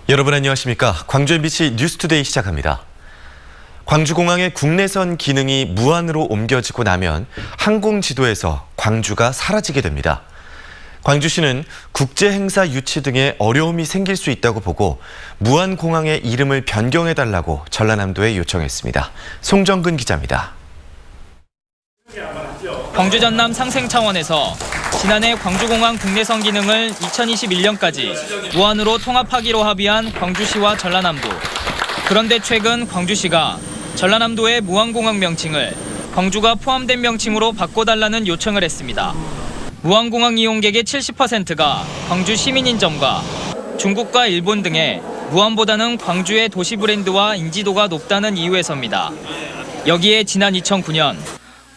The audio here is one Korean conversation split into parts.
여러분 안녕하십니까? 광주 MBC 뉴스투데이 시작합니다. 광주공항의 국내선 기능이 무안으로 옮겨지고 나면 항공 지도에서 광주가 사라지게 됩니다. 광주시는 국제행사 유치 등의 어려움이 생길 수 있다고 보고 무안공항의 이름을 변경해달라고 전라남도에 요청했습니다. 송정근 기자입니다. 광주 전남 상생 차원에서 지난해 광주공항 국내선 기능을 2021년까지 무안으로 통합하기로 합의한 광주시와 전라남도. 그런데 최근 광주시가 전라남도의 무안공항 명칭을 광주가 포함된 명칭으로 바꿔달라는 요청을 했습니다. 무안공항 이용객의 70%가 광주 시민인 점과 중국과 일본 등의 무안보다는 광주의 도시 브랜드와 인지도가 높다는 이유에서입니다. 여기에 지난 2009년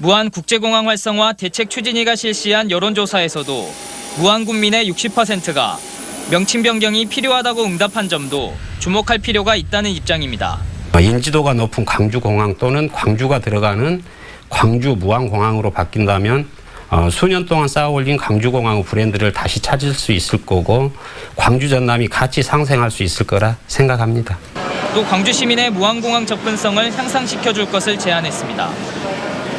무안 국제공항 활성화 대책 추진위가 실시한 여론조사에서도 무안 군민의 60%가 명칭 변경이 필요하다고 응답한 점도 주목할 필요가 있다는 입장입니다. 인지도가 높은 광주공항 또는 광주가 들어가는 광주 무안공항으로 바뀐다면 수년 동안 쌓아올린 광주공항의 브랜드를 다시 찾을 수 있을 거고 광주 전남이 같이 상생할 수 있을 거라 생각합니다. 또 광주 시민의 무안공항 접근성을 향상시켜줄 것을 제안했습니다.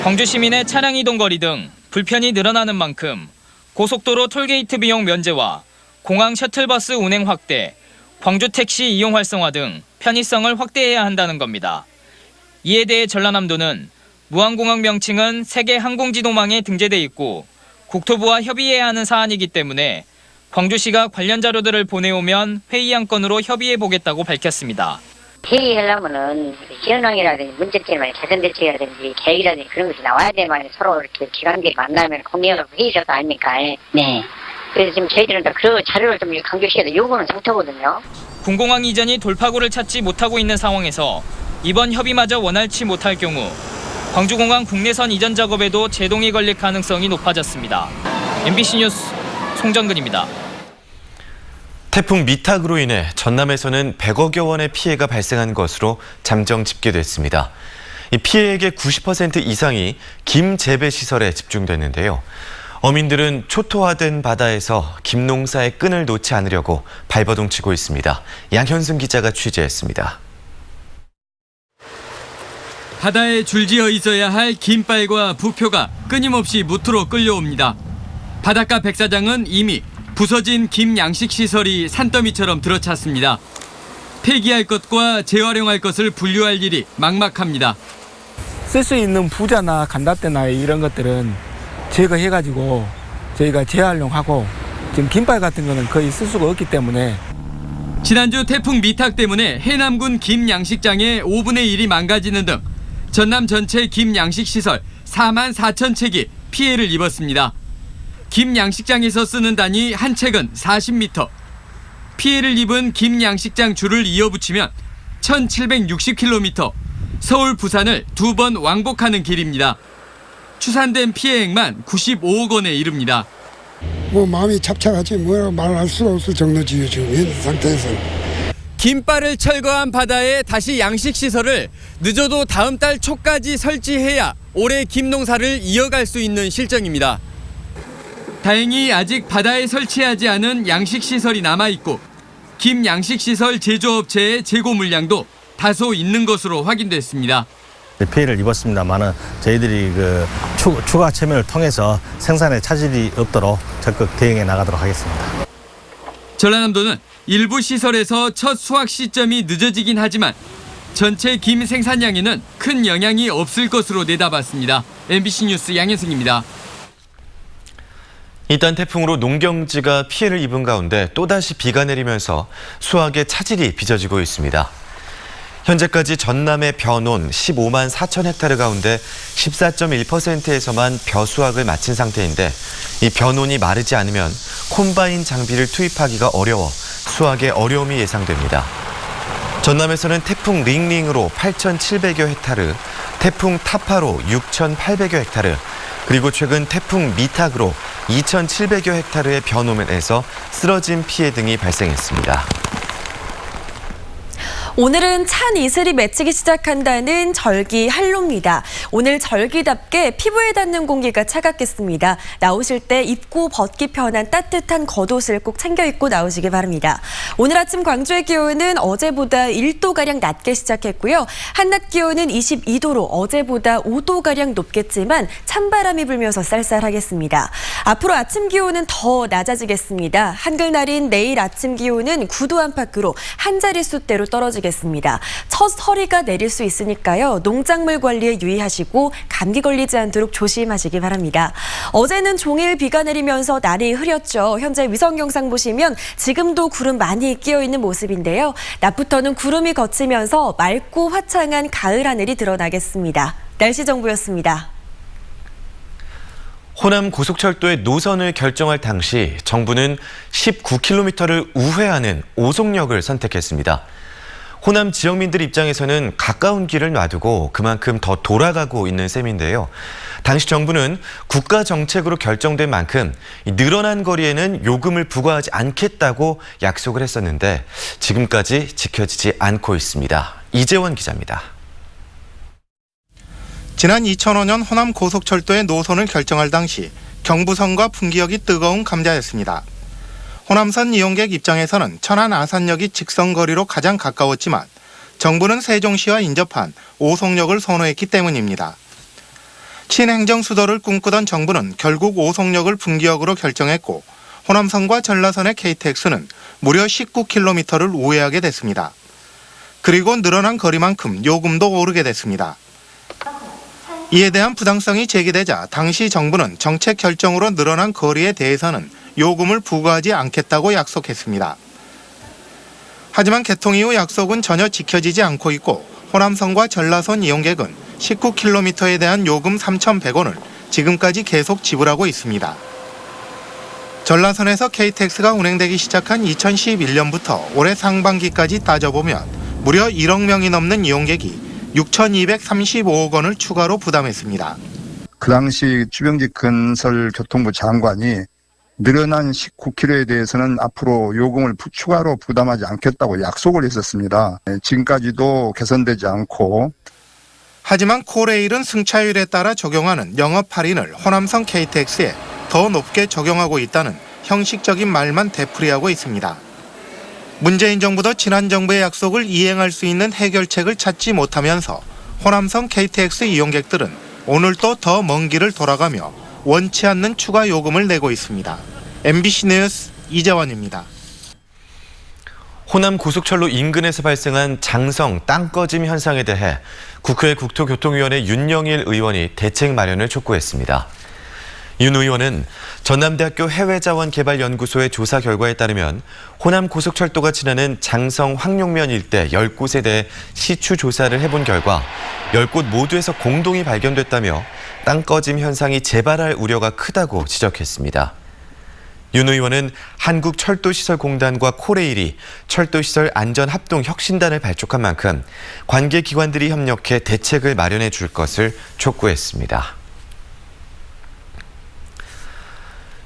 광주 시민의 차량 이동 거리 등 불편이 늘어나는 만큼 고속도로 톨게이트 비용 면제와 공항 셔틀버스 운행 확대, 광주 택시 이용 활성화 등 편의성을 확대해야 한다는 겁니다. 이에 대해 전라남도는 무안공항 명칭은 세계 항공지도망에 등재돼 있고 국토부와 협의해야 하는 사안이기 때문에 광주시가 관련 자료들을 보내오면 회의 안건으로 협의해 보겠다고 밝혔습니다. 회의하려면은 현황이라든지 문제점을 개선 대책이라든지 계획이라든지 그런 것이 나와야 되만 서로 이렇게 기관들이 만나면 공개하고 회의할 거 아닙니까? 네. 그래서 지금 저희들은 그 자료를 좀 강조시켜야 돼. 요구는 상태거든요. 군공항 이전이 돌파구를 찾지 못하고 있는 상황에서 이번 협의마저 원활치 못할 경우 광주공항 국내선 이전 작업에도 제동이 걸릴 가능성이 높아졌습니다. MBC 뉴스 송정근입니다. 태풍 미탁으로 인해 전남에서는 100억여 원의 피해가 발생한 것으로 잠정 집계됐습니다. 이 피해액의 90% 이상이 김 재배 시설에 집중됐는데요. 어민들은 초토화된 바다에서 김 농사의 끈을 놓지 않으려고 발버둥치고 있습니다. 양현승 기자가 취재했습니다. 바다에 줄지어 있어야 할 김발과 부표가 끊임없이 무트로 끌려옵니다. 바닷가 백사장은 이미 부서진 김 양식 시설이 산더미처럼 들어찼습니다. 폐기할 것과 재활용할 것을 분류할 일이 막막합니다. 쓸 수 있는 부자나 간다대나 이런 것들은 제거해가지고 저희가 재활용하고 지금 김발 같은 거는 거의 쓸 수가 없기 때문에 지난주 태풍 미탁 때문에 해남군 김 양식장의 5분의 1이 망가지는 등 전남 전체 김 양식 시설 4만 4천 채기 피해를 입었습니다. 김 양식장에서 쓰는 단위 한 척은 40m. 피해를 입은 김 양식장 줄을 이어붙이면 1760km, 서울 부산을 2번 왕복하는 길입니다. 추산된 피해액만 95억 원에 이릅니다. 마음이 착착하지 뭐라고 말할 수가 없을 정도지요 지금 현 상태에서는. 김발을 철거한 바다에 다시 양식시설을 늦어도 다음 달 초까지 설치해야 올해 김농사를 이어갈 수 있는 실정입니다. 다행히 아직 바다에 설치하지 않은 양식시설이 남아있고 김 양식시설 제조업체의 재고 물량도 다소 있는 것으로 확인됐습니다. 피해를 입었습니다만은 저희들이 추가 체면을 통해서 생산에 차질이 없도록 적극 대응해 나가도록 하겠습니다. 전라남도는 일부 시설에서 첫 수확 시점이 늦어지긴 하지만 전체 김 생산량에는 큰 영향이 없을 것으로 내다봤습니다. MBC 뉴스 양현승입니다. 이딴 태풍으로 농경지가 피해를 입은 가운데 또다시 비가 내리면서 수확에 차질이 빚어지고 있습니다. 현재까지 전남의 벼논 15만 4천 헥타르 가운데 14.1%에서만 벼 수확을 마친 상태인데 이 벼논이 마르지 않으면 콤바인 장비를 투입하기가 어려워 수확에 어려움이 예상됩니다. 전남에서는 태풍 링링으로 8,700여 헥타르, 태풍 타파로 6,800여 헥타르, 그리고 최근 태풍 미탁으로 2,700여 헥타르의 벼논에서 쓰러진 피해 등이 발생했습니다. 오늘은 찬 이슬이 맺히기 시작한다는 절기 한로입니다. 오늘 절기답게 피부에 닿는 공기가 차갑겠습니다. 나오실 때 입고 벗기 편한 따뜻한 겉옷을 꼭 챙겨 입고 나오시기 바랍니다. 오늘 아침 광주의 기온은 어제보다 1도가량 낮게 시작했고요. 한낮 기온은 22도로 어제보다 5도가량 높겠지만 찬바람이 불면서 쌀쌀하겠습니다. 앞으로 아침 기온은 더 낮아지겠습니다. 한글날인 내일 아침 기온은 9도 안팎으로 한 자릿수대로 떨어지겠습니다. 첫 서리가 내릴 수 있으니까요. 농작물 관리에 유의하시고 감기 걸리지 않도록 조심하시기 바랍니다. 어제는 종일 비가 내리면서 날이 흐렸죠. 현재 위성 영상 보시면 지금도 구름 많이 끼어 있는 모습인데요. 낮부터는 구름이 걷히면서 맑고 화창한 가을 하늘이 드러나겠습니다. 날씨 정보였습니다. 호남 고속철도의 노선을 결정할 당시 정부는 19km를 우회하는 오송역을 선택했습니다. 호남 지역민들 입장에서는 가까운 길을 놔두고 그만큼 더 돌아가고 있는 셈인데요. 당시 정부는 국가 정책으로 결정된 만큼 늘어난 거리에는 요금을 부과하지 않겠다고 약속을 했었는데 지금까지 지켜지지 않고 있습니다. 이재원 기자입니다. 지난 2005년 호남 고속철도의 노선을 결정할 당시 경부선과 풍기역이 뜨거운 감자였습니다. 호남선 이용객 입장에서는 천안 아산역이 직선거리로 가장 가까웠지만 정부는 세종시와 인접한 오송역을 선호했기 때문입니다. 친행정 수도를 꿈꾸던 정부는 결국 오송역을 풍기역으로 결정했고 호남선과 전라선의 KTX는 무려 19km를 우회하게 됐습니다. 그리고 늘어난 거리만큼 요금도 오르게 됐습니다. 이에 대한 부당성이 제기되자 당시 정부는 정책 결정으로 늘어난 거리에 대해서는 요금을 부과하지 않겠다고 약속했습니다. 하지만 개통 이후 약속은 전혀 지켜지지 않고 있고 호남선과 전라선 이용객은 19km에 대한 요금 3,100원을 지금까지 계속 지불하고 있습니다. 전라선에서 KTX가 운행되기 시작한 2011년부터 올해 상반기까지 따져보면 무려 1억 명이 넘는 이용객이 6,235억 원을 추가로 부담했습니다. 그 당시 주병직 건설교통부 장관이 늘어난 19km에 대해서는 앞으로 요금을 추가로 부담하지 않겠다고 약속을 했었습니다. 지금까지도 개선되지 않고. 하지만 코레일은 승차율에 따라 적용하는 영업 할인을 호남선 KTX에 더 높게 적용하고 있다는 형식적인 말만 되풀이하고 있습니다. 문재인 정부도 지난 정부의 약속을 이행할 수 있는 해결책을 찾지 못하면서 호남선 KTX 이용객들은 오늘도 더 먼 길을 돌아가며 원치 않는 추가 요금을 내고 있습니다. MBC 뉴스 이재원입니다. 호남 고속철로 인근에서 발생한 장성 땅 꺼짐 현상에 대해 국회 국토교통위원회 윤영일 의원이 대책 마련을 촉구했습니다. 윤 의원은 전남대학교 해외자원개발연구소의 조사 결과에 따르면 호남 고속철도가 지나는 장성 황룡면 일대 10곳에 대해 시추 조사를 해본 결과 10곳 모두에서 공동이 발견됐다며 땅 꺼짐 현상이 재발할 우려가 크다고 지적했습니다. 윤 의원은 한국철도시설공단과 코레일이 철도시설 안전합동혁신단을 발족한 만큼 관계기관들이 협력해 대책을 마련해 줄 것을 촉구했습니다.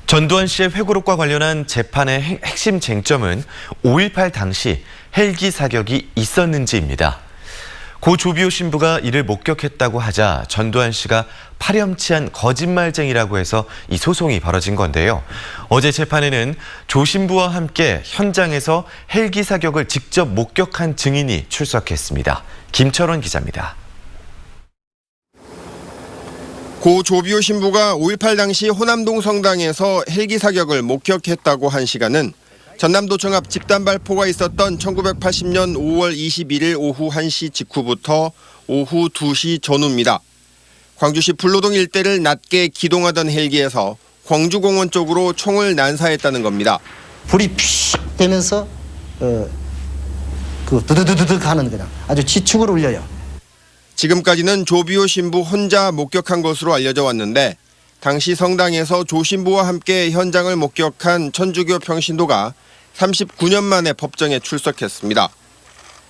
전두환 씨의 회고록과 관련한 재판의 핵심 쟁점은 5.18 당시 헬기 사격이 있었는지입니다. 고 조비오 신부가 이를 목격했다고 하자 전두환 씨가 파렴치한 거짓말쟁이라고 해서 이 소송이 벌어진 건데요. 어제 재판에는 조 신부와 함께 현장에서 헬기 사격을 직접 목격한 증인이 출석했습니다. 김철원 기자입니다. 고 조비오 신부가 5.18 당시 호남동 성당에서 헬기 사격을 목격했다고 한 시간은 전남도청 앞 집단 발포가 있었던 1980년 5월 21일 오후 1시 직후부터 오후 2시 전후입니다. 광주시 불로동 일대를 낮게 기동하던 헬기에서 광주공원 쪽으로 총을 난사했다는 겁니다. 불이 픽 되면서 그 두두두두둑 하는 그냥 아주 지축을 울려요. 지금까지는 조비오 신부 혼자 목격한 것으로 알려져 왔는데 당시 성당에서 조 신부와 함께 현장을 목격한 천주교 평신도가 39년 만에 법정에 출석했습니다.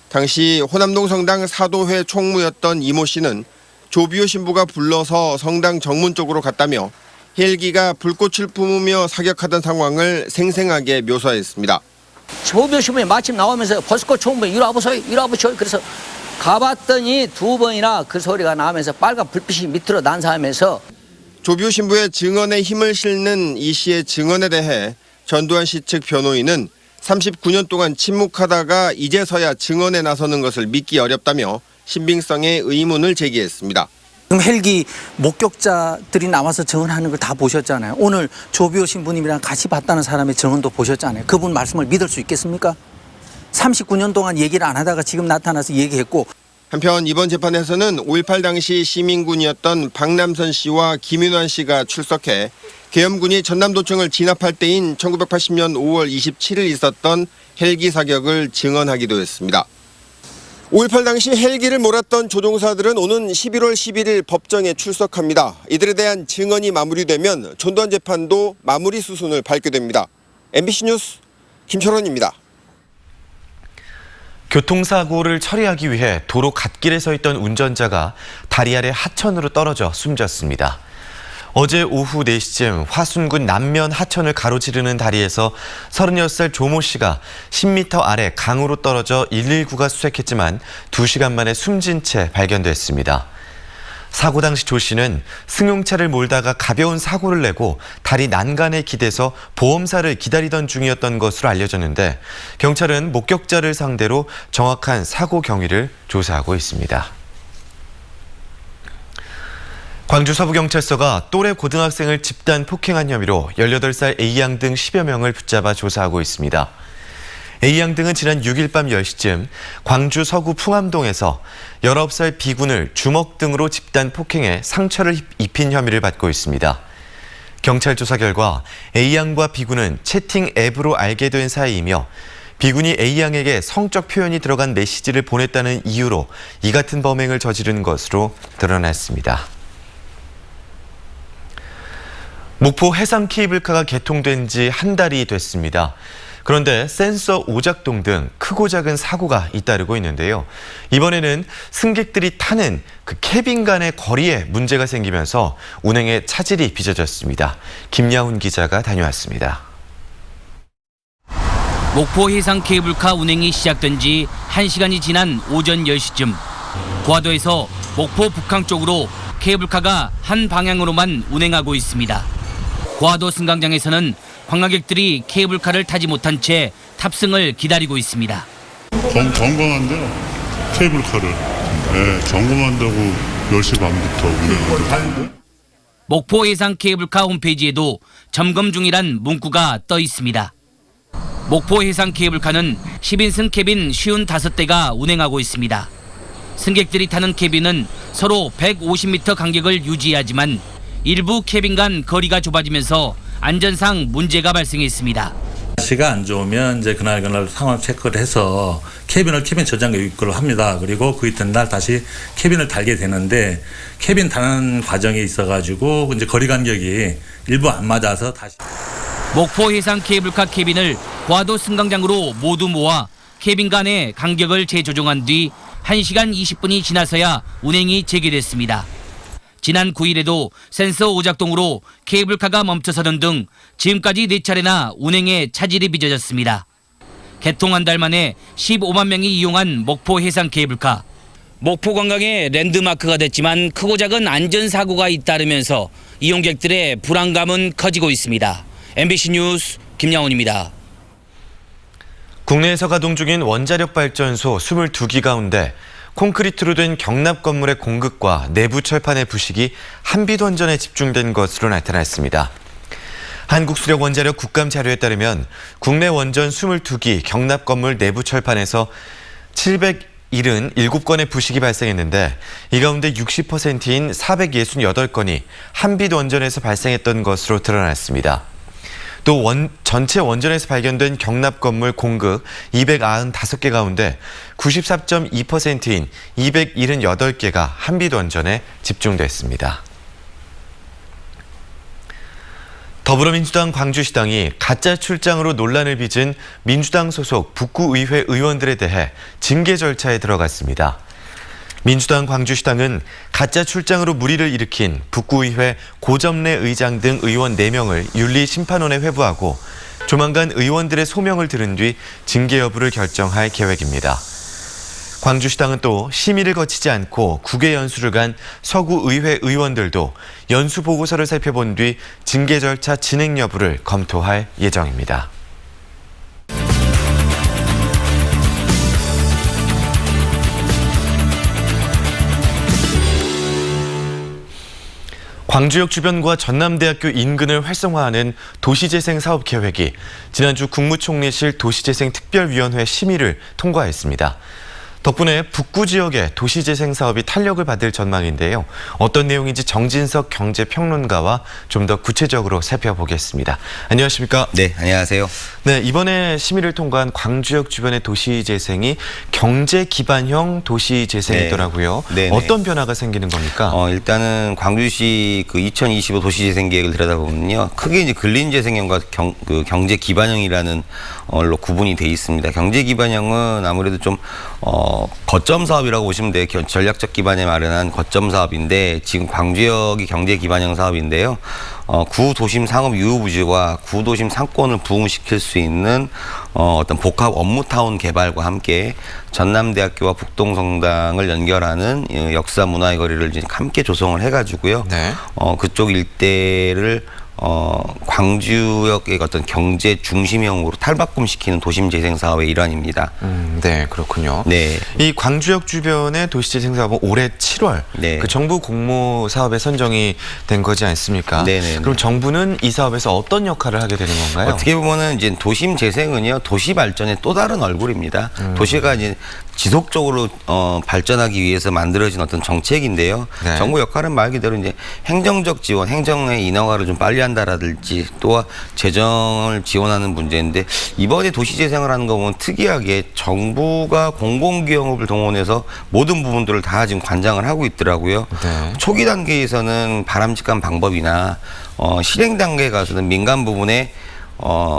당시 호남동 성당 사도회 총무였던 이모 씨는 조비오 신부가 불러서 성당 정문 쪽으로 갔다며 헬기가 불꽃을 뿜으며 사격하던 상황을 생생하게 묘사했습니다. 조비오 신부님 마침 나오면서 버스커 총무 이리 와보세요, 이리 와보세요. 그래서 가봤더니 2번이나 그 소리가 나면서 빨간 불빛이 밑으로 난사하면서 조비오 신부의 증언에 힘을 실는 이 씨의 증언에 대해 전두환 씨 측 변호인은 39년 동안 침묵하다가 이제서야 증언에 나서는 것을 믿기 어렵다며 신빙성의 의문을 제기했습니다. 지금 헬기 목격자들이 나와서 증언하는 걸 다 보셨잖아요. 오늘 조비오 신부님이랑 같이 봤다는 사람의 증언도 보셨잖아요. 그분 말씀을 믿을 수 있겠습니까? 39년 동안 얘기를 안 하다가 지금 나타나서 얘기했고. 한편 이번 재판에서는 5.18 당시 시민군이었던 박남선 씨와 김윤환 씨가 출석해 계엄군이 전남도청을 진압할 때인 1980년 5월 27일 있었던 헬기 사격을 증언하기도 했습니다. 5.18 당시 헬기를 몰았던 조종사들은 오는 11월 11일 법정에 출석합니다. 이들에 대한 증언이 마무리되면 전두환 재판도 마무리 수순을 밟게 됩니다. MBC 뉴스 김철원입니다. 교통사고를 처리하기 위해 도로 갓길에 서 있던 운전자가 다리 아래 하천으로 떨어져 숨졌습니다. 어제 오후 4시쯤 화순군 남면 하천을 가로지르는 다리에서 36살 조모 씨가 10m 아래 강으로 떨어져 119가 수색했지만 2시간 만에 숨진 채 발견됐습니다. 사고 당시 조 씨는 승용차를 몰다가 가벼운 사고를 내고 다리 난간에 기대서 보험사를 기다리던 중이었던 것으로 알려졌는데 경찰은 목격자를 상대로 정확한 사고 경위를 조사하고 있습니다. 광주 서부경찰서가 또래 고등학생을 집단 폭행한 혐의로 18살 A양 등 10여 명을 붙잡아 조사하고 있습니다. A양 등은 지난 6일 밤 10시쯤 광주 서구 풍암동에서 19살 B군을 주먹 등으로 집단 폭행해 상처를 입힌 혐의를 받고 있습니다. 경찰 조사 결과 A양과 B군은 채팅 앱으로 알게 된 사이이며 B군이 A양에게 성적 표현이 들어간 메시지를 보냈다는 이유로 이 같은 범행을 저지른 것으로 드러났습니다. 목포 해상 케이블카가 개통된 지 한 달이 됐습니다. 그런데 센서 오작동 등 크고 작은 사고가 잇따르고 있는데요. 이번에는 승객들이 타는 그 캐빈 간의 거리에 문제가 생기면서 운행에 차질이 빚어졌습니다. 김야훈 기자가 다녀왔습니다. 목포 해상 케이블카 운행이 시작된 지 1시간이 지난 오전 10시쯤 고화도에서 목포 북항 쪽으로 케이블카가 한 방향으로만 운행하고 있습니다. 고화도 승강장에서는 관광객들이 케이블카를 타지 못한 채 탑승을 기다리고 있습니다. 점검한대요. 케이블카를. 네, 점검한다고 10시 반부터 운행하고. 목포 해상 케이블카 홈페이지에도 점검 중이란 문구가 떠 있습니다. 목포 해상 케이블카는 10인승 캐빈 55대가 운행하고 있습니다. 승객들이 타는 캐빈은 서로 150m 간격을 유지하지만 일부 캐빈 간 거리가 좁아지면서 안전상 문제가 발생했습니다. 날씨가 안 좋으면 이제 그날 상황 체크를 해서 캐빈 저장고 입구를 합니다. 그리고 그 이튿날 다시 캐빈을 달게 되는데 캐빈 다는 과정에 있어가지고 이제 거리 간격이 일부 안 맞아서 다시. 목포 해상 케이블카 캐빈을 고화도 승강장으로 모두 모아 캐빈 간의 간격을 재조정한 뒤 1시간 20분이 지나서야 운행이 재개됐습니다. 지난 9일에도 센서 오작동으로 케이블카가 멈춰서던 등 지금까지 4차례나 운행에 차질이 빚어졌습니다. 개통 한 달 만에 15만 명이 이용한 목포 해상 케이블카. 목포 관광의 랜드마크가 됐지만 크고 작은 안전사고가 잇따르면서 이용객들의 불안감은 커지고 있습니다. MBC 뉴스 김양훈입니다. 국내에서 가동 중인 원자력 발전소 22기 가운데 콘크리트로 된 경납 건물의 공급과 내부 철판의 부식이 한빛원전에 집중된 것으로 나타났습니다. 한국수력원자력 국감 자료에 따르면 국내 원전 22기 경납 건물 내부 철판에서 777건의 부식이 발생했는데 이 가운데 60%인 468건이 한빛원전에서 발생했던 것으로 드러났습니다. 또 전체 원전에서 발견된 경납 건물 공급 295개 가운데 94.2%인 278개가 한빛원전에 집중됐습니다. 더불어민주당 광주시당이 가짜 출장으로 논란을 빚은 민주당 소속 북구의회 의원들에 대해 징계 절차에 들어갔습니다. 민주당 광주시당은 가짜 출장으로 물의를 일으킨 북구의회 고점래 의장 등 의원 4명을 윤리심판원에 회부하고 조만간 의원들의 소명을 들은 뒤 징계 여부를 결정할 계획입니다. 광주시당은 또 심의를 거치지 않고 국외 연수를 간 서구의회 의원들도 연수 보고서를 살펴본 뒤 징계 절차 진행 여부를 검토할 예정입니다. 광주역 주변과 전남대학교 인근을 활성화하는 도시재생 사업 계획이 지난주 국무총리실 도시재생특별위원회 심의를 통과했습니다. 덕분에 북구 지역의 도시재생 사업이 탄력을 받을 전망인데요. 어떤 내용인지 정진석 경제평론가와 좀 더 구체적으로 살펴보겠습니다. 안녕하십니까? 네, 안녕하세요. 네, 이번에 심의를 통과한 광주역 주변의 도시재생이 경제 기반형 도시재생이더라고요. 네. 어떤 변화가 생기는 겁니까? 일단은 광주시 그 2025 도시재생 계획을 들여다보면요. 크게 이제 근린재생형과 경제 기반형이라는 걸로 구분이 돼 있습니다. 경제 기반형은 아무래도 좀 거점 사업이라고 보시면 돼요. 전략적 기반에 마련한 거점 사업인데 지금 광주역이 경제 기반형 사업인데요. 구도심 상업 유후부지와 구도심 상권을 부흥시킬 수 있는 어떤 복합 업무타운 개발과 함께 전남대학교와 북동성당을 연결하는 역사 문화의 거리를 이제 함께 조성을 해가지고요. 네. 그쪽 일대를 광주역의 어떤 경제 중심형으로 탈바꿈시키는 도심 재생 사업의 일환입니다. 네, 그렇군요. 네. 이 광주역 주변의 도시재생 사업은 올해 7월 네. 그 정부 공모 사업에 선정이 된 거지 않습니까? 네네. 그럼 정부는 이 사업에서 어떤 역할을 하게 되는 건가요? 어떻게 보면은 이제 도심 재생은요, 도시 발전의 또 다른 얼굴입니다. 도시가 이제 지속적으로 발전하기 위해서 만들어진 어떤 정책인데요. 네. 정부 역할은 말 그대로 이제 행정적 지원, 행정의 인허가를 좀 빨리 한다라든지 또 재정을 지원하는 문제인데 이번에 도시재생을 하는 거 보면 특이하게 정부가 공공기업을 동원해서 모든 부분들을 다 지금 관장을 하고 있더라고요. 네. 초기 단계에서는 바람직한 방법이나 실행 단계에 가서는 민간 부분에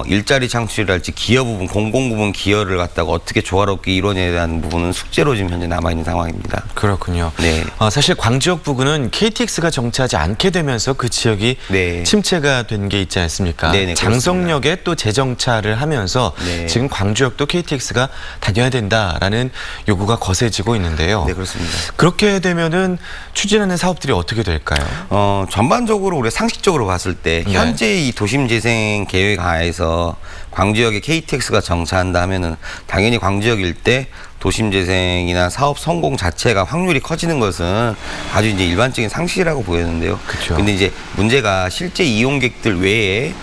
일자리 창출이랄지 기여 부분, 공공 부분 기여를 갖다가 어떻게 조화롭게 이뤄내야 하는 부분은 숙제로 지금 현재 남아있는 상황입니다. 그렇군요. 네. 사실 광주역 부근은 KTX가 정차하지 않게 되면서 그 지역이 네. 침체가 된 게 있지 않습니까? 네네, 장성역에 또 재정차를 하면서 네. 지금 광주역도 KTX가 다녀야 된다라는 요구가 거세지고 있는데요. 네, 그렇습니다. 그렇게 되면은 추진하는 사업들이 어떻게 될까요? 전반적으로 우리가 상식적으로 봤을 때 네. 현재 이 도심재생 계획 하에서 광주역에 KTX가 정차한다 하면은 당연히 광주역 일대 도심재생이나 사업 성공 자체가 확률이 커지는 것은 아주 이제 일반적인 상식이라고 보였는데요. 그렇죠. 근데 이제 문제가 실제 이용객들 외에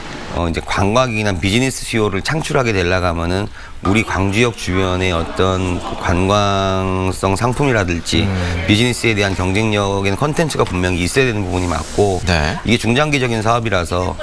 이제 관광이나 비즈니스 수요를 창출하게 되려고 하면은 우리 광주역 주변의 어떤 관광성 상품이라든지 비즈니스에 대한 경쟁력에는 컨텐츠가 분명히 있어야 되는 부분이 맞고 네. 이게 중장기적인 사업이라서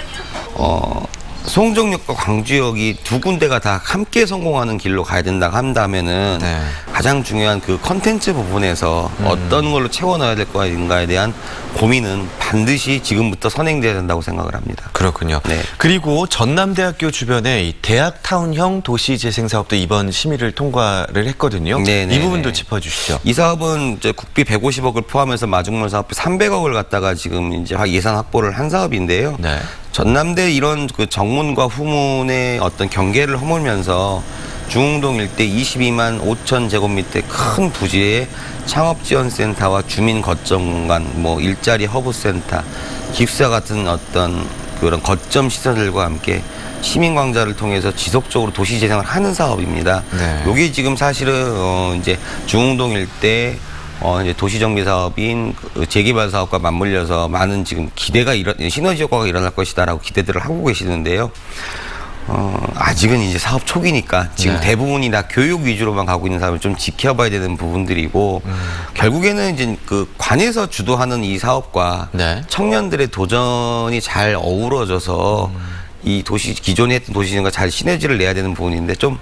송정역과 광주역이 두 군데가 다 함께 성공하는 길로 가야 된다고 한다면은 네. 가장 중요한 그 컨텐츠 부분에서 어떤 걸로 채워넣어야 될 것인가에 대한 고민은 반드시 지금부터 선행돼야 된다고 생각을 합니다. 그렇군요. 네. 그리고 전남대학교 주변에 이 대학타운형 도시재생 사업도 이번 심의를 통과를 했거든요. 네네. 이 부분도 짚어주시죠. 이 사업은 이제 국비 150억을 포함해서 마중물 사업비 300억을 갖다가 지금 이제 예산 확보를 한 사업인데요. 네. 전남대 이런 그 정문과 후문의 어떤 경계를 허물면서 중흥동 일대 22만 5천 제곱미터 큰 부지에 창업지원센터와 주민 거점 공간, 뭐 일자리 허브센터, 기숙사 같은 어떤 그런 거점 시설들과 함께 시민광장을 통해서 지속적으로 도시 재생을 하는 사업입니다. 네. 여기 지금 사실은 이제 중흥동 일대 이제 도시정비 사업인 재개발 사업과 맞물려서 많은 지금 기대가 시너지 효과가 일어날 것이다라고 기대들을 하고 계시는데요. 아직은 이제 사업 초기니까 지금 네. 대부분이 다 교육 위주로만 가고 있는 사업을 좀 지켜봐야 되는 부분들이고 결국에는 이제 그 관에서 주도하는 이 사업과 네. 청년들의 도전이 잘 어우러져서 이 도시 기존에 했던 도시진과 잘 시너지를 내야 되는 부분인데 좀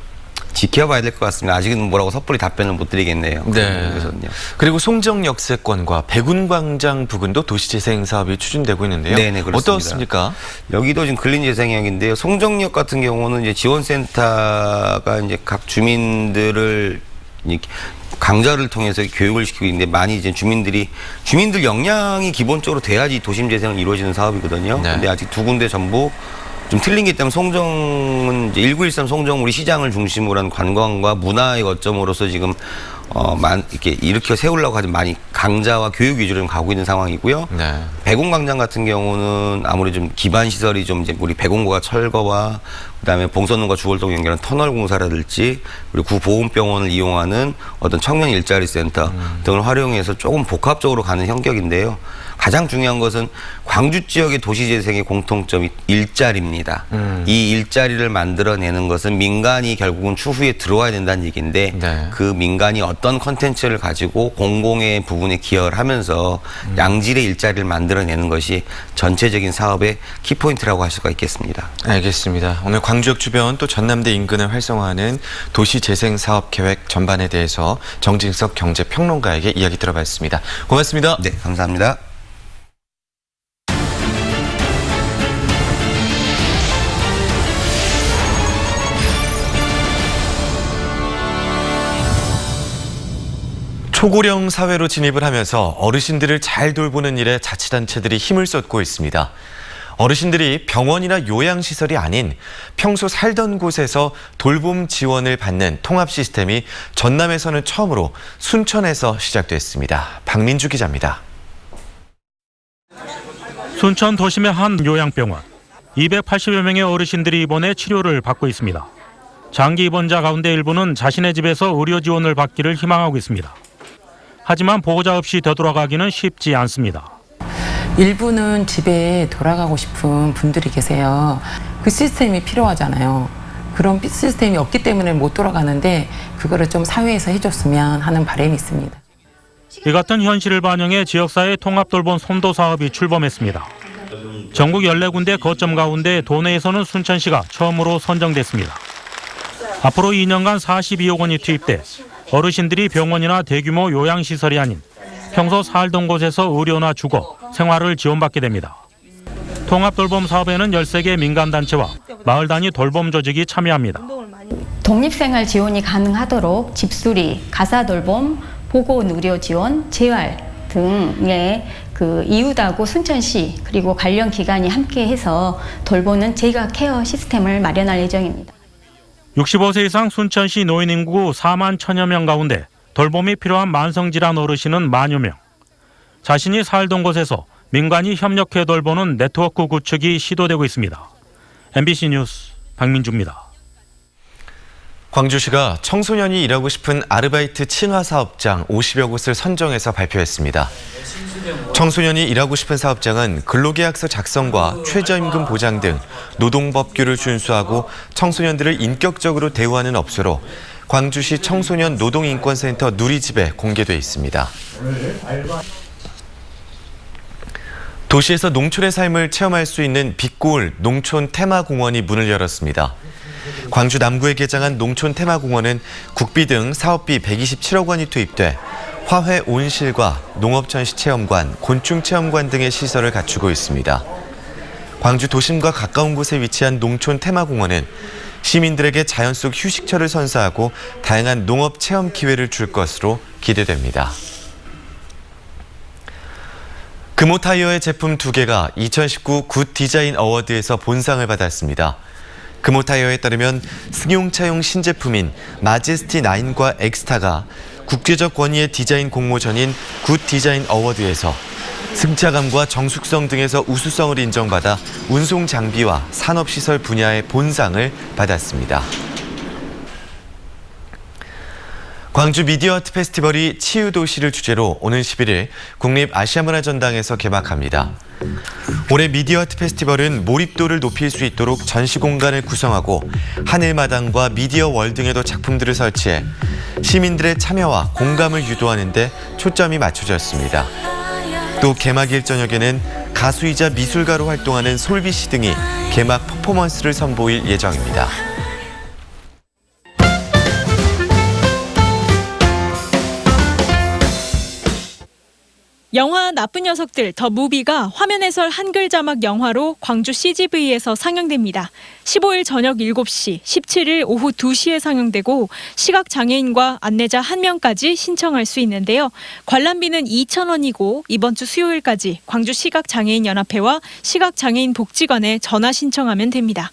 지켜봐야 될 것 같습니다. 아직은 뭐라고 섣불리 답변을 못 드리겠네요. 네. 그래서는요. 그리고 송정역세권과 백운광장 부근도 도시재생 사업이 추진되고 있는데요. 네네, 그렇습니다. 어떻습니까? 여기도 지금 근린재생역인데요. 송정역 같은 경우는 이제 지원센터가 이제 각 주민들을 강좌를 통해서 교육을 시키고 있는데 많이 이제 주민들 역량이 기본적으로 돼야지 도심 재생은 이루어지는 사업이거든요. 네. 근데 아직 두 군데 전부 좀 틀린 게 있다면 송정은 이제 1913 송정 우리 시장을 중심으로 한 관광과 문화의 거점으로서 지금 이렇게 일으켜 세우려고 하지 많이 강자와 교육 위주로 좀 가고 있는 상황이고요. 네. 백운광장 같은 경우는 아무래도 좀 기반 시설이 좀 이제 우리 백운고가 철거와 그다음에 봉선동과 주월동 연결하는 터널 공사라든지 그리고 구보훈병원을 이용하는 어떤 청년 일자리 센터 등을 활용해서 조금 복합적으로 가는 형격인데요. 가장 중요한 것은 광주 지역의 도시재생의 공통점이 일자리입니다. 이 일자리를 만들어내는 것은 민간이 결국은 추후에 들어와야 된다는 얘기인데 네. 그 민간이 어떤 컨텐츠를 가지고 공공의 부분에 기여를 하면서 양질의 일자리를 만들어내는 것이 전체적인 사업의 키포인트라고 할 수가 있겠습니다. 알겠습니다. 오늘 광주역 주변 또 전남대 인근을 활성화하는 도시재생사업 계획 전반에 대해서 정진석 경제평론가에게 이야기 들어봤습니다. 고맙습니다. 네, 감사합니다. 초고령 사회로 진입을 하면서 어르신들을 잘 돌보는 일에 자치단체들이 힘을 쏟고 있습니다. 어르신들이 병원이나 요양시설이 아닌 평소 살던 곳에서 돌봄 지원을 받는 통합 시스템이 전남에서는 처음으로 순천에서 시작됐습니다. 박민주 기자입니다. 순천 도심의 한 요양병원. 280여 명의 어르신들이 입원해 치료를 받고 있습니다. 장기 입원자 가운데 일부는 자신의 집에서 의료 지원을 받기를 희망하고 있습니다. 하지만 보호자 없이 되돌아가기는 쉽지 않습니다. 일부는 집에 돌아가고 싶은 분들이 계세요. 그 시스템이 필요하잖아요. 그런 시스템이 없기 때문에 못 돌아가는데 그거를 좀 사회에서 해줬으면 하는 바람이 있습니다. 이 같은 현실을 반영해 지역사회 통합돌봄 선도 사업이 출범했습니다. 전국 14군데 거점 가운데 도내에서는 순천시가 처음으로 선정됐습니다. 앞으로 2년간 42억 원이 투입돼 어르신들이 병원이나 대규모 요양시설이 아닌 평소 살던 곳에서 의료나 주거, 생활을 지원받게 됩니다. 통합돌봄 사업에는 13개 민간단체와 마을 단위 돌봄 조직이 참여합니다. 독립생활 지원이 가능하도록 집수리, 가사돌봄, 보건의료 지원, 재활 등의 이웃하고 순천시 그리고 관련 기관이 함께해서 돌보는 제가 케어 시스템을 마련할 예정입니다. 65세 이상 순천시 노인 인구 4만 1천여 명 가운데 돌봄이 필요한 만성질환 어르신은 만여 명. 자신이 살던 곳에서 민간이 협력해 돌보는 네트워크 구축이 시도되고 있습니다. MBC 뉴스 박민주입니다. 광주시가 청소년이 일하고 싶은 아르바이트 친화 사업장 50여 곳을 선정해서 발표했습니다. 청소년이 일하고 싶은 사업장은 근로계약서 작성과 최저임금 보장 등 노동법규를 준수하고 청소년들을 인격적으로 대우하는 업소로 광주시 청소년 노동인권센터 누리집에 공개돼 있습니다. 도시에서 농촌의 삶을 체험할 수 있는 빛고울 농촌 테마공원이 문을 열었습니다. 광주 남구에 개장한 농촌 테마공원은 국비 등 사업비 127억 원이 투입돼 화훼 온실과 농업전시 체험관, 곤충 체험관 등의 시설을 갖추고 있습니다. 광주 도심과 가까운 곳에 위치한 농촌 테마공원은 시민들에게 자연 속 휴식처를 선사하고 다양한 농업 체험 기회를 줄 것으로 기대됩니다. 금호타이어의 제품 2개가 2019 굿 디자인 어워드에서 본상을 받았습니다. 금호타이어에 따르면 승용차용 신제품인 마제스티 9과 엑스타가 국제적 권위의 디자인 공모전인 굿 디자인 어워드에서 승차감과 정숙성 등에서 우수성을 인정받아 운송 장비와 산업시설 분야의 본상을 받았습니다. 광주 미디어 아트 페스티벌이 치유도시를 주제로 오는 11일 국립아시아문화전당에서 개막합니다. 올해 미디어 아트 페스티벌은 몰입도를 높일 수 있도록 전시 공간을 구성하고 하늘마당과 미디어 월 등에도 작품들을 설치해 시민들의 참여와 공감을 유도하는 데 초점이 맞춰졌습니다. 또 개막일 저녁에는 가수이자 미술가로 활동하는 솔비 씨 등이 개막 퍼포먼스를 선보일 예정입니다. 영화 나쁜 녀석들 더 무비가 화면 해설 한글 자막 영화로 광주 CGV에서 상영됩니다. 15일 저녁 7시, 17일 오후 2시에 상영되고 시각장애인과 안내자 1명까지 신청할 수 있는데요. 관람비는 2,000원이고 이번 주 수요일까지 광주 시각장애인연합회와 시각장애인 복지관에 전화 신청하면 됩니다.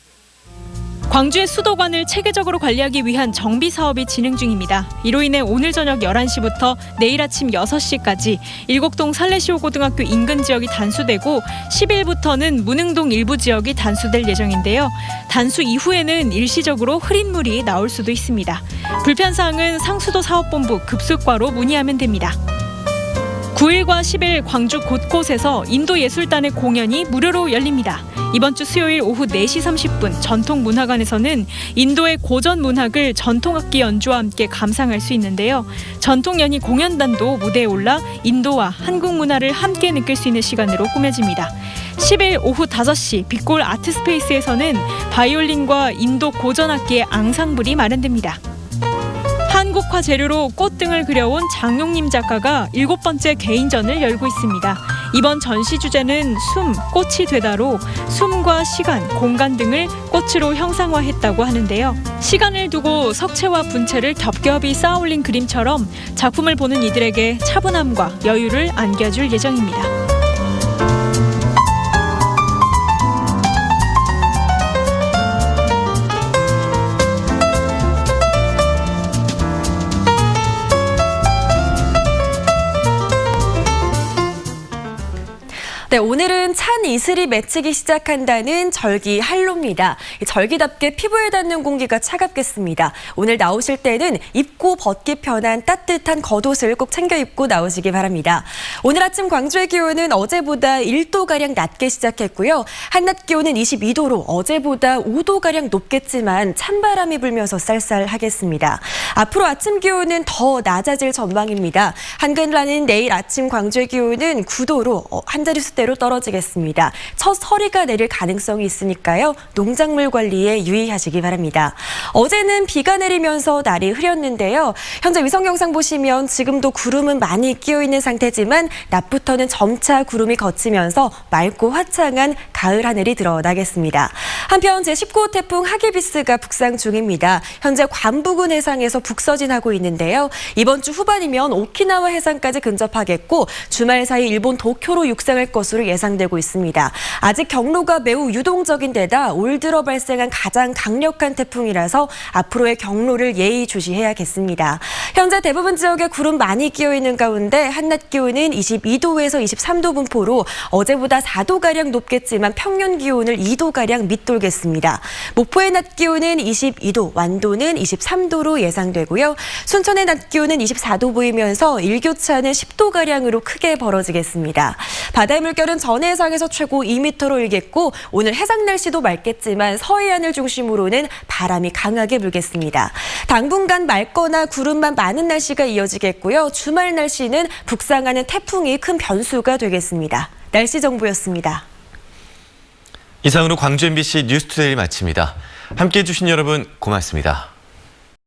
광주의 수도관을 체계적으로 관리하기 위한 정비 사업이 진행 중입니다. 이로 인해 오늘 저녁 11시부터 내일 아침 6시까지 일곡동 살레시오 고등학교 인근 지역이 단수되고 10일부터는 문흥동 일부 지역이 단수될 예정인데요. 단수 이후에는 일시적으로 흐린 물이 나올 수도 있습니다. 불편사항은 상수도 사업본부 급습과로 문의하면 됩니다. 9일과 10일 광주 곳곳에서 인도예술단의 공연이 무료로 열립니다. 이번 주 수요일 오후 4시 30분 전통문화관에서는 인도의 고전 문학을 전통악기 연주와 함께 감상할 수 있는데요. 전통연희 공연단도 무대에 올라 인도와 한국 문화를 함께 느낄 수 있는 시간으로 꾸며집니다. 10일 오후 5시 빛골 아트스페이스에서는 바이올린과 인도 고전악기의 앙상블이 마련됩니다. 한국화 재료로 꽃 등을 그려온 장용림 작가가 7번째 개인전을 열고 있습니다. 이번 전시 주제는 숨, 꽃이 되다로 숨과 시간, 공간 등을 꽃으로 형상화했다고 하는데요. 시간을 두고 석체와 분체를 겹겹이 쌓아올린 그림처럼 작품을 보는 이들에게 차분함과 여유를 안겨줄 예정입니다. 네, 오늘은 찬 이슬이 맺히기 시작한다는 절기 한로입니다. 절기답게 피부에 닿는 공기가 차갑겠습니다. 오늘 나오실 때는 입고 벗기 편한 따뜻한 겉옷을 꼭 챙겨 입고 나오시기 바랍니다. 오늘 아침 광주의 기온은 어제보다 1도가량 낮게 시작했고요. 한낮 기온은 22도로 어제보다 5도가량 높겠지만 찬바람이 불면서 쌀쌀하겠습니다. 앞으로 아침 기온은 더 낮아질 전망입니다. 한글날은 내일 아침 광주의 기온은 9도로 한 자릿수대로 떨어지겠습니다. 첫 서리가 내릴 가능성이 있으니까요. 농작물 관리에 유의하시기 바랍니다. 어제는 비가 내리면서 날이 흐렸는데요. 현재 위성 영상 보시면 지금도 구름은 많이 끼어 있는 상태지만 낮부터는 점차 구름이 걷히면서 맑고 화창한 가을 하늘이 드러나겠습니다. 한편 제19호 태풍 하기비스가 북상 중입니다. 현재 관부군 해상에서 북서진하고 있는데요. 이번 주 후반이면 오키나와 해상까지 근접하겠고 주말 사이 일본 도쿄로 육상할 것으로 예상되고 있습니다. 아직 경로가 매우 유동적인 데다 올 들어 발생한 가장 강력한 태풍이라서 앞으로의 경로를 예의주시해야겠습니다. 현재 대부분 지역에 구름 많이 끼어 있는 가운데 한낮 기온은 22도에서 23도 분포로 어제보다 4도가량 높겠지만 평년 기온을 2도가량 밑돌겠습니다. 목포의 낮 기온은 22도, 완도는 23도로 예상되고요. 순천의 낮 기온은 24도 보이면서 일교차는 10도가량으로 크게 벌어지겠습니다. 바다의 물결은 전 해상에서 최고 2m로 일겠고 오늘 해상 날씨도 맑겠지만 서해안을 중심으로는 바람이 강하게 불겠습니다. 당분간 맑거나 구름만 많은 날씨가 이어지겠고요. 주말 날씨는 북상하는 태풍이 큰 변수가 되겠습니다. 날씨 정보였습니다. 이상으로 광주 MBC 뉴스투데이를 마칩니다. 함께해 주신 여러분 고맙습니다.